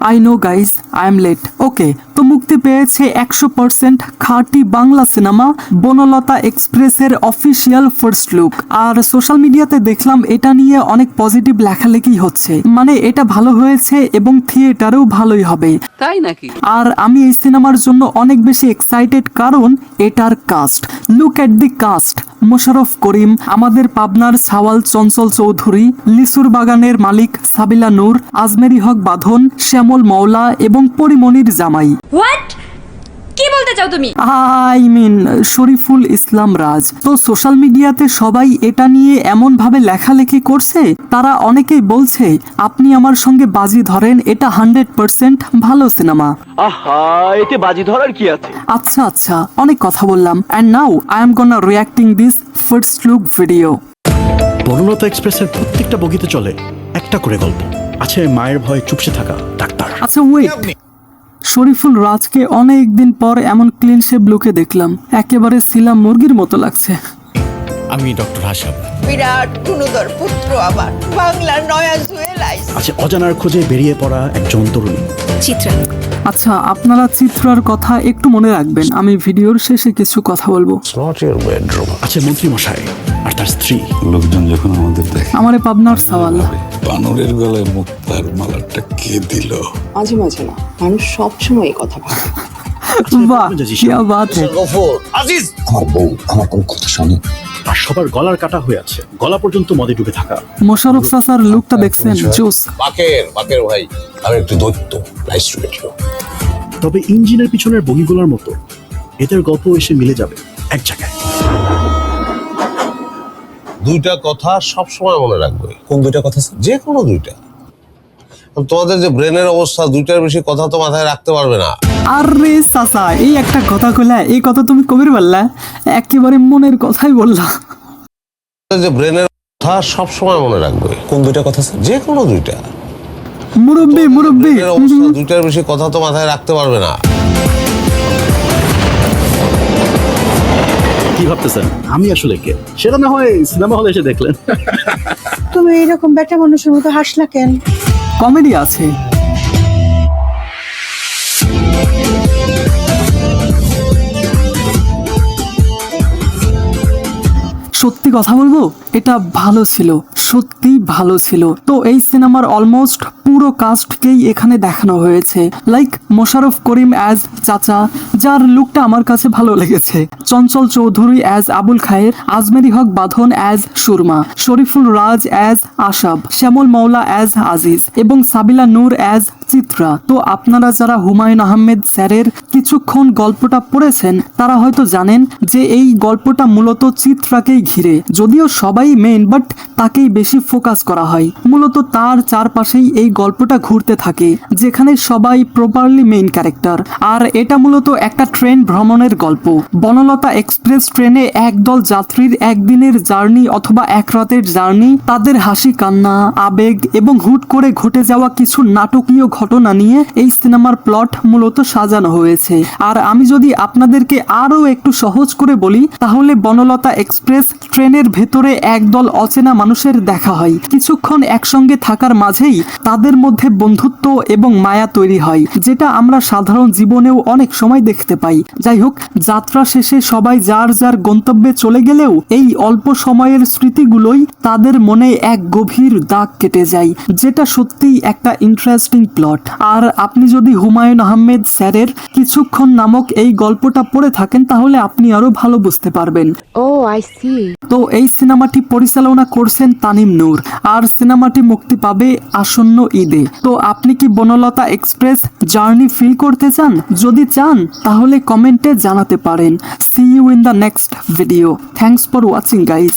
I know guys, I am late. Okay, তো মুক্তি পেয়েছে 100% খাঁটি বাংলা সিনেমা বনলতা এক্সপ্রেসের অফিসিয়াল ফার্স্ট লুক। আর সোশ্যাল মিডিয়াতে দেখলাম এটা নিয়ে অনেক পজিটিভ লেখালেখি হচ্ছে, মানে এটা ভালো হয়েছে এবং থিয়েটারেও ভালোই হবে, তাই নাকি? আর আমি এই সিনেমার জন্য অনেক বেশি এক্সাইটেড, কারণ এটার cast, look at the cast. Mosharraf Karim, আমাদের পাবনার সাওয়াল চঞ্চল চৌধুরী, লিসুর বাগানের মালিক সাবিলা নূর, আজমেরি হক বাঁধন, শ্যামল মওলা এবং পরিমণির জামাই হোয়াট, কি বলতে চাও তুমি? আই মিন শরীফুল ইসলাম রাজ। তো সোশ্যাল মিডিয়াতে সবাই এটা নিয়ে এমন ভাবে লেখালেখি করছে, তারা অনেকেই বলছে আপনি আমার সঙ্গে বাজি ধরেন, এটা 100% ভালো সিনেমা। আহা, এতে বাজি ধরার কি আছে? আচ্ছা আচ্ছা, অনেক কথা বললাম, and now I am gonna reacting this first look video. Banalata এক্সপ্রেসের প্রত্যেকটা বগিতে চলে একটা করে গল্প আছে। মায়ের ভয়ে চুপসে থাকা ডাক্তার। আচ্ছা ওয়েট, শরীফুল রাজকে অনেক দিন পর এমন ক্লিন শেভ লুকে দেখলাম, একেবারে সিলা মুরগির মতো লাগছে। আমি ডক্টর হাসাব। বিরাট গুণধর পুত্র আবার বাংলার নয়া জুয়েল আইস। আছে অজানার খোঁজে বেরিয়ে পড়া একজন তরুণী চিত্রা। আচ্ছা, আপনারা চিত্রার কথা একটু মনে রাখবেন, আমি ভিডিওর শেষে কিছু কথা বলবো। আছে মন্ত্রী মশাই আর তার স্ত্রী। লোকজন যখন আমাদের দেখে আমারে পাবনার সাওয়াল। বানরের গলায় মুক্তার মালাটা কে দিল? মাঝে মাঝে না, মানুষ সবসময় এই কথা ভাবে। বাহ, কিয়া বাত হ্যায়। আমার বউ আমার কোন কথা শোনে? আর সবার গলার কাটা হয়ে আছে, গলা পর্যন্ত মদে ডুবে থাকা। মোশাররফ চাচার লুকটা দেখছেন, জোস। বাকের ভাই, আমি একটু দৈত্য। Nice to meet you. তবে ইঞ্জিনের পিছনের বগিগুলোর মতো এদের গল্প এসে মিলে যাবে এক জায়গায়। দুইটা কথা সব সময় মনে রাখবে। কোন দুইটা কথা? যে কোনো দুইটা। তোমাদের যে ব্রেনের অবস্থা, দুইটার বেশি কথা তো মাথায় রাখতে পারবে না। আরে চাচা, এই একটা কথা কইলা, এই কথা তুমি কবির বললা, একেবারে মনের কথাই বললা। যে ব্রেনের কথা সব সময় মনে রাখবে। কোন দুইটা কথা? যে কোনো দুইটা। মুরব্বি ব্রেনের অবস্থা, দুইটার বেশি কথা তো মাথায় রাখতে পারবে না। কি ভাবতেছেন আমি আসলে কে? সেটা না হয় সিনেমা হলে এসে দেখলেন। তুমি এইরকম বেটা মানুষের মতো হাসলা কেন? কমেডি আছে। সত্যি কথা বলবো, এটা ভালো ছিল, সত্যি ভালো ছিল। তো এই সিনেমার অলমোস্ট পুরো কাস্টকেই এখানে দেখানো হয়েছে, লাইক মোশাররফ করিম অ্যাজ চাচা, যার লুকটা আমার কাছে ভালো লেগেছে, চঞ্চল চৌধুরী অ্যাজ আবুল খায়ের, আজমেরি হক বাঁধন অ্যাজ সুরমা, শরীফুল রাজ অ্যাজ আশাব, শ্যামল মওলা অ্যাজ আজিজ এবং সাবিলা নূর অ্যাজ চিত্রা। তো আপনারা যারা হুমায়ুন আহমেদ স্যারের কিছুক্ষণ গল্পটা পড়েছেন, তারা হয়তো জানেন যে এই গল্পটা মূলত চিত্রাকেই ঘিরে, যদিও সবাই মেইন, বাট তাকেই বেশি ফোকাস করা হয়। মূলত তার চারপাশেই এই গল্পটা ঘুরতে থাকে, যেখানে সবাই প্রপারলি মেইন ক্যারেক্টার। আর এটা মূলত একটা ট্রেন ভ্রমণের গল্প। বনলতা এক্সপ্রেস ট্রেনে একদল যাত্রীর একদিনের জার্নি অথবা এক রাতের জার্নি, তাদের হাসি কান্না, আবেগ এবং হুট করে ঘটে যাওয়া কিছু নাটকীয় ঘটনা নিয়ে এই সিনেমার প্লট মূলত সাজানো হয়েছে। আর আমি যদি আপনাদেরকে আরো একটু সহজ করে বলি, তাহলে বনলতা এক্সপ্রেস ট্রেনের ভেতরে একদল অচেনা মানুষের দেখা হয়, কিছুক্ষণ একসঙ্গে থাকার মাঝেই তাদের মধ্যে বন্ধুত্ব এবং মায়া তৈরি হয়, যেটা আমরা সাধারণ জীবনেও অনেক সময় দেখতে পাই। যাই হোক, যাত্রা শেষে সবাই যার যার গন্তব্যে চলে গেলেও এই অল্প সময়ের স্মৃতিগুলোই তাদের মনে এক গভীর দাগ কেটে যায়, যেটা সত্যিই একটা ইন্টারেস্টিং প্লট। আর আপনি যদি হুমায়ুন আহমেদ স্যারের কিছুক্ষণ নামক এই গল্পটা পড়ে থাকেন, তাহলে আপনি আরো ভালো বুঝতে পারবেন। ও আই সি। তো এই সিনেমাটি পরিচালনা করছেন তানিম নূর, আর সিনেমাটি মুক্তি পাবে আসন্ন ঈদে। তো আপনি কি বনলতা এক্সপ্রেস জার্নি ফিল করতে চান? যদি চান তাহলে কমেন্টে জানাতে পারেন। See you in the next video. Thanks for watching guys.